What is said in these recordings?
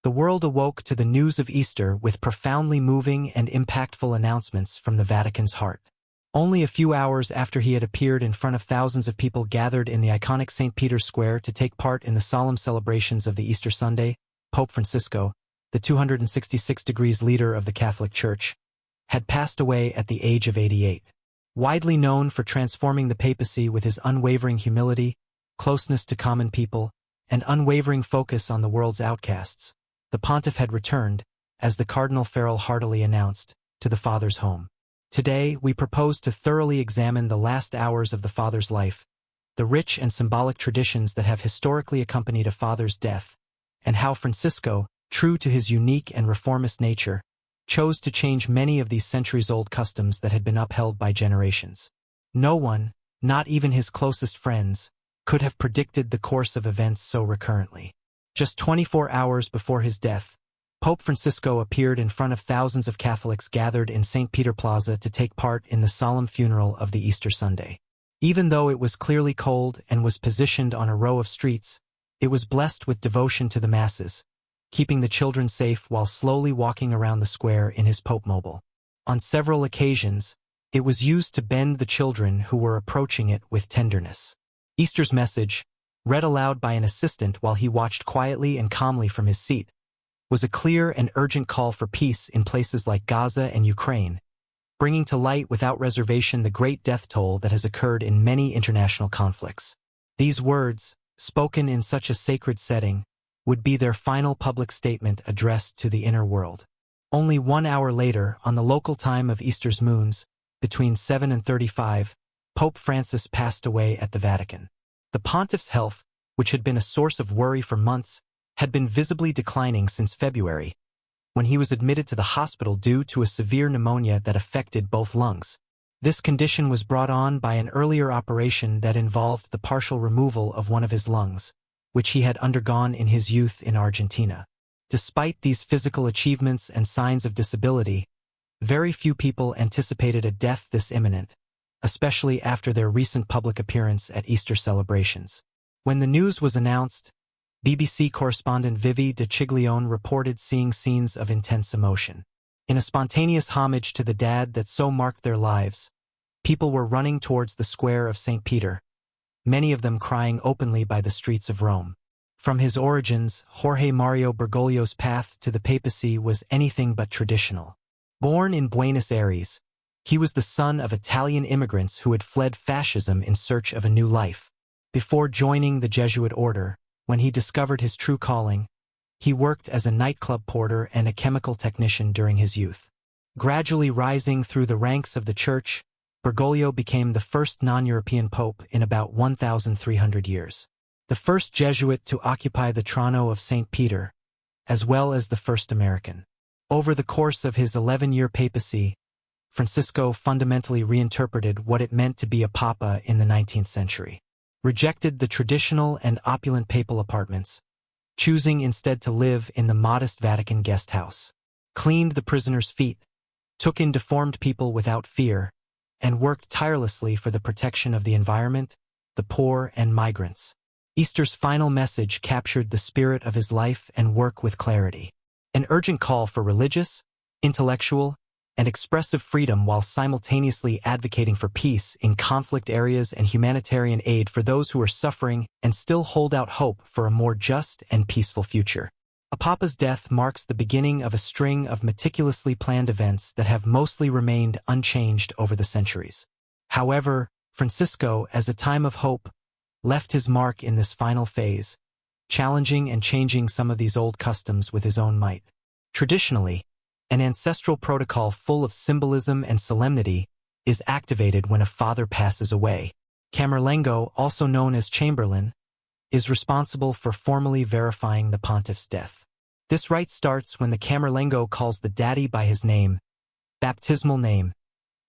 The world awoke to the news of Easter with profoundly moving and impactful announcements from the Vatican's heart. Only a few hours after he had appeared in front of thousands of people gathered in the iconic St. Peter's Square to take part in the solemn celebrations of the Easter Sunday, Pope Francisco, the 266 degrees leader of the Catholic Church, had passed away at the age of 88. Widely known for transforming the papacy with his unwavering humility, closeness to common people, and unwavering focus on the world's outcasts, the pontiff had returned, as the Cardinal Farrell heartily announced, to the Father's home. Today, we propose to thoroughly examine the last hours of the Father's life, the rich and symbolic traditions that have historically accompanied a father's death, and how Francisco, true to his unique and reformist nature, chose to change many of these centuries-old customs that had been upheld by generations. No one, not even his closest friends, could have predicted the course of events so recurrently. Just 24 hours before his death, Pope Francisco appeared in front of thousands of Catholics gathered in St. Peter Plaza to take part in the solemn funeral of the Easter Sunday. Even though it was clearly cold and was positioned on a row of streets, it was blessed with devotion to the masses, keeping the children safe while slowly walking around the square in his Pope Mobile. On several occasions, it was used to bend the children who were approaching it with tenderness. Easter's message, read aloud by an assistant while he watched quietly and calmly from his seat, was a clear and urgent call for peace in places like Gaza and Ukraine, bringing to light without reservation the great death toll that has occurred in many international conflicts. These words, spoken in such a sacred setting, would be their final public statement addressed to the inner world. Only 1 hour later, on the local time of Easter's moons, between 7 and 35, Pope Francis passed away at the Vatican. The pontiff's health, which had been a source of worry for months, had been visibly declining since February, when he was admitted to the hospital due to a severe pneumonia that affected both lungs. This condition was brought on by an earlier operation that involved the partial removal of one of his lungs, which he had undergone in his youth in Argentina. Despite these physical achievements and signs of disability, very few people anticipated a death this imminent, especially after their recent public appearance at Easter celebrations. When the news was announced, BBC correspondent Vivi de Chiglione reported seeing scenes of intense emotion. In a spontaneous homage to the dad that so marked their lives, people were running towards the square of St. Peter, many of them crying openly by the streets of Rome. From his origins, Jorge Mario Bergoglio's path to the papacy was anything but traditional. Born in Buenos Aires, he was the son of Italian immigrants who had fled fascism in search of a new life. Before joining the Jesuit order, when he discovered his true calling, he worked as a nightclub porter and a chemical technician during his youth. Gradually rising through the ranks of the Church, Bergoglio became the first non-European pope in about 1,300 years. The first Jesuit to occupy the trono of St. Peter, as well as the first American. Over the course of his 11-year papacy, Francisco fundamentally reinterpreted what it meant to be a papa in the 19th century. Rejected the traditional and opulent papal apartments, choosing instead to live in the modest Vatican guest house. Cleaned the prisoners' feet, took in deformed people without fear, and worked tirelessly for the protection of the environment, the poor, and migrants. Easter's final message captured the spirit of his life and work with clarity. An urgent call for religious, intellectual, and expressive freedom while simultaneously advocating for peace in conflict areas and humanitarian aid for those who are suffering and still hold out hope for a more just and peaceful future. A papa's death marks the beginning of a string of meticulously planned events that have mostly remained unchanged over the centuries. However, Francisco, as a time of hope, left his mark in this final phase, challenging and changing some of these old customs with his own might. Traditionally, an ancestral protocol full of symbolism and solemnity is activated when a father passes away. Camerlengo, also known as Chamberlain, is responsible for formally verifying the pontiff's death. This rite starts when the Camerlengo calls the daddy by his name, baptismal name,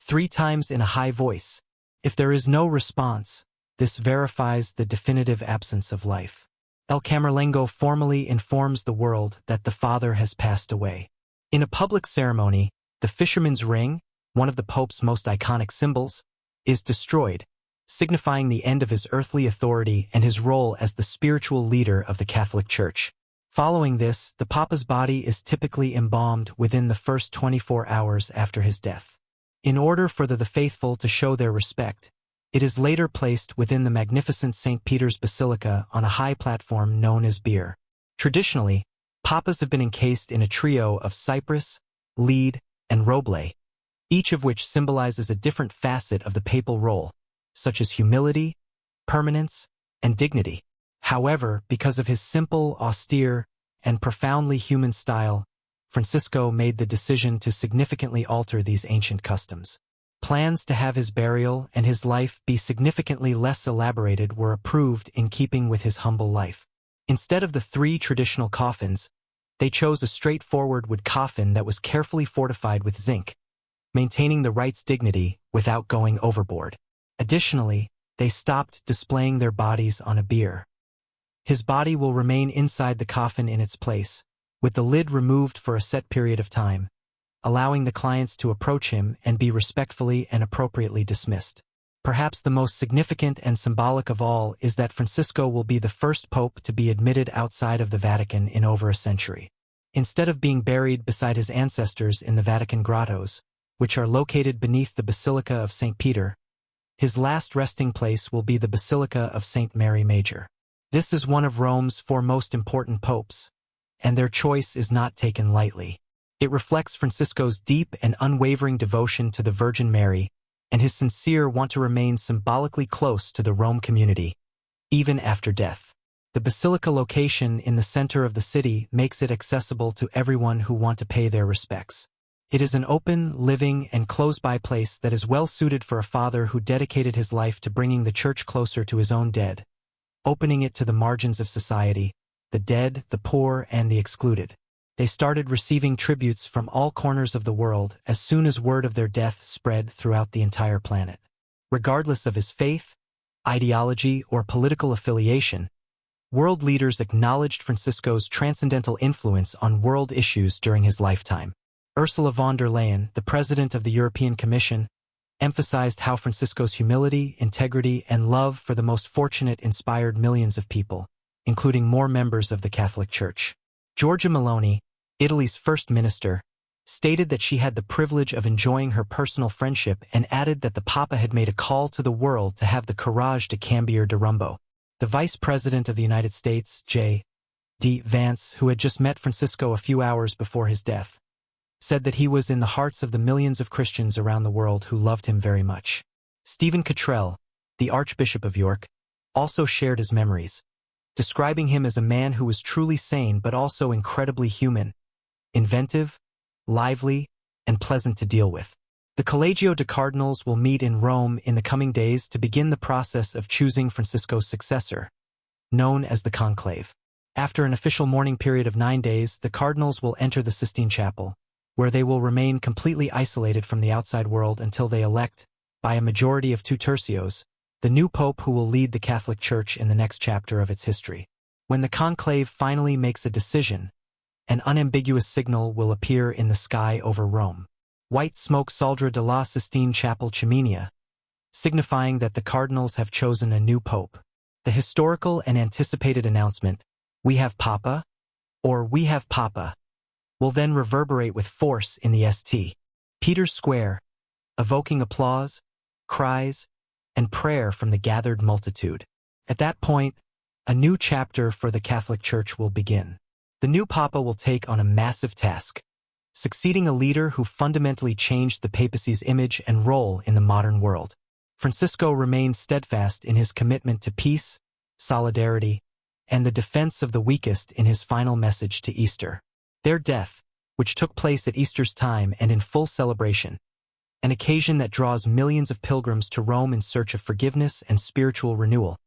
3 times in a high voice. If there is no response, this verifies the definitive absence of life. El Camerlengo formally informs the world that the father has passed away. In a public ceremony, the fisherman's ring, one of the Pope's most iconic symbols, is destroyed, signifying the end of his earthly authority and his role as the spiritual leader of the Catholic Church. Following this, the Papa's body is typically embalmed within the first 24 hours after his death. In order for the faithful to show their respect, it is later placed within the magnificent St. Peter's Basilica on a high platform known as bier. Traditionally, Papas have been encased in a trio of cypress, lead, and roble, each of which symbolizes a different facet of the papal role, such as humility, permanence, and dignity. However, because of his simple, austere, and profoundly human style, Francisco made the decision to significantly alter these ancient customs. Plans to have his burial and his life be significantly less elaborated were approved in keeping with his humble life. Instead of the 3 traditional coffins, they chose a straightforward wood coffin that was carefully fortified with zinc, maintaining the rite's dignity without going overboard. Additionally, they stopped displaying their bodies on a bier. His body will remain inside the coffin in its place, with the lid removed for a set period of time, allowing the clients to approach him and be respectfully and appropriately dismissed. Perhaps the most significant and symbolic of all is that Francisco will be the first pope to be admitted outside of the Vatican in over a century. Instead of being buried beside his ancestors in the Vatican grottos, which are located beneath the Basilica of St. Peter, his last resting place will be the Basilica of St. Mary Major. This is one of Rome's 4 most important popes, and their choice is not taken lightly. It reflects Francisco's deep and unwavering devotion to the Virgin Mary and his sincere want to remain symbolically close to the Rome community, even after death. The basilica location in the center of the city makes it accessible to everyone who want to pay their respects. It is an open, living, and close-by place that is well suited for a father who dedicated his life to bringing the church closer to his own dead, opening it to the margins of society, the dead, the poor, and the excluded. They started receiving tributes from all corners of the world as soon as word of their death spread throughout the entire planet. Regardless of his faith, ideology, or political affiliation, world leaders acknowledged Francisco's transcendental influence on world issues during his lifetime. Ursula von der Leyen, the president of the European Commission, emphasized how Francisco's humility, integrity, and love for the most fortunate inspired millions of people, including more members of the Catholic Church. Giorgia Meloni, Italy's first minister, stated that she had the privilege of enjoying her personal friendship and added that the Papa had made a call to the world to have the courage to cambiare de rumbo. The Vice President of the United States, J.D. Vance, who had just met Francisco a few hours before his death, said that he was in the hearts of the millions of Christians around the world who loved him very much. Stephen Cottrell, the Archbishop of York, also shared his memories, describing him as a man who was truly sane but also incredibly human, inventive, lively, and pleasant to deal with. The Collegio de Cardinals will meet in Rome in the coming days to begin the process of choosing Francisco's successor, known as the Conclave. After an official mourning period of 9 days, the cardinals will enter the Sistine Chapel, where they will remain completely isolated from the outside world until they elect, by a majority of 2/3, the new pope who will lead the Catholic Church in the next chapter of its history. When the conclave finally makes a decision, an unambiguous signal will appear in the sky over Rome. White smoke saldra de la Sistine Chapel Chimenea, signifying that the cardinals have chosen a new pope. The historical and anticipated announcement, "We have Papa," or "We have Papa," will then reverberate with force in the St. Peter's Square, evoking applause, cries, and prayer from the gathered multitude. At that point, a new chapter for the Catholic Church will begin. The new Papa will take on a massive task, succeeding a leader who fundamentally changed the papacy's image and role in the modern world. Francisco remained steadfast in his commitment to peace, solidarity, and the defense of the weakest in his final message to Easter. Their death, which took place at Easter's time and in full celebration, an occasion that draws millions of pilgrims to Rome in search of forgiveness and spiritual renewal,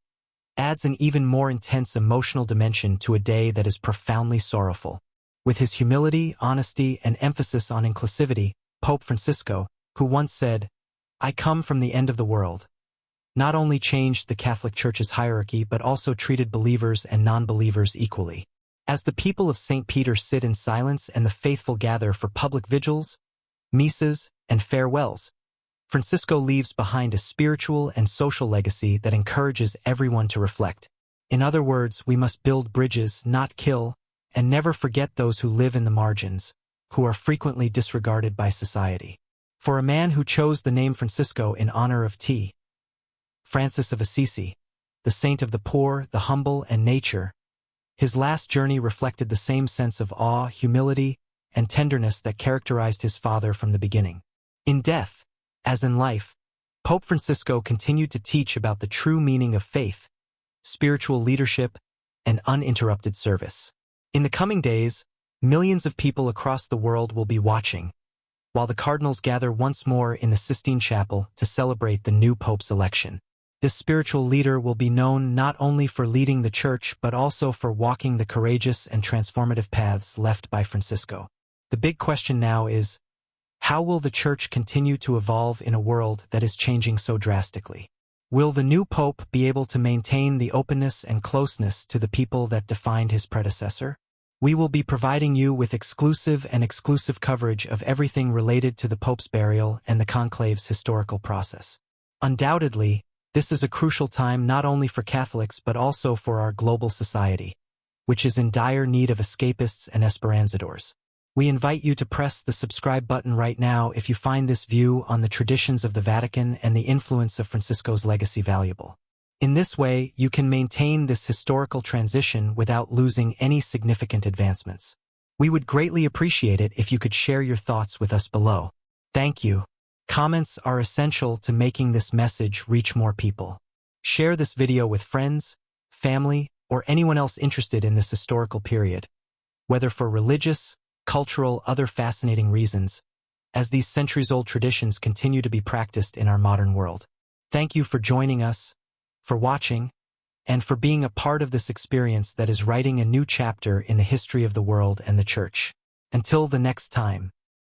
adds an even more intense emotional dimension to a day that is profoundly sorrowful. With his humility, honesty, and emphasis on inclusivity, Pope Francisco, who once said, "I come from the end of the world," not only changed the Catholic Church's hierarchy but also treated believers and non-believers equally. As the people of St. Peter sit in silence and the faithful gather for public vigils, misas, and farewells, Francisco leaves behind a spiritual and social legacy that encourages everyone to reflect. In other words, we must build bridges, not kill, and never forget those who live in the margins, who are frequently disregarded by society. For a man who chose the name Francisco in honor of T. Francis of Assisi, the saint of the poor, the humble, and nature, his last journey reflected the same sense of awe, humility, and tenderness that characterized his father from the beginning. In death, as in life, Pope Francisco continued to teach about the true meaning of faith, spiritual leadership, and uninterrupted service. In the coming days, millions of people across the world will be watching, while the cardinals gather once more in the Sistine Chapel to celebrate the new pope's election. This spiritual leader will be known not only for leading the church but also for walking the courageous and transformative paths left by Francisco. The big question now is, how will the church continue to evolve in a world that is changing so drastically? Will the new pope be able to maintain the openness and closeness to the people that defined his predecessor? We will be providing you with exclusive coverage of everything related to the pope's burial and the conclave's historical process. Undoubtedly, this is a crucial time not only for Catholics but also for our global society, which is in dire need of escapists and esperanzadors. We invite you to press the subscribe button right now if you find this view on the traditions of the Vatican and the influence of Francisco's legacy valuable. In this way, you can maintain this historical transition without losing any significant advancements. We would greatly appreciate it if you could share your thoughts with us below. Thank you. Comments are essential to making this message reach more people. Share this video with friends, family, or anyone else interested in this historical period, whether for religious, cultural, other fascinating reasons, as these centuries-old traditions continue to be practiced in our modern world. Thank you for joining us, for watching, and for being a part of this experience that is writing a new chapter in the history of the world and the Church. Until the next time.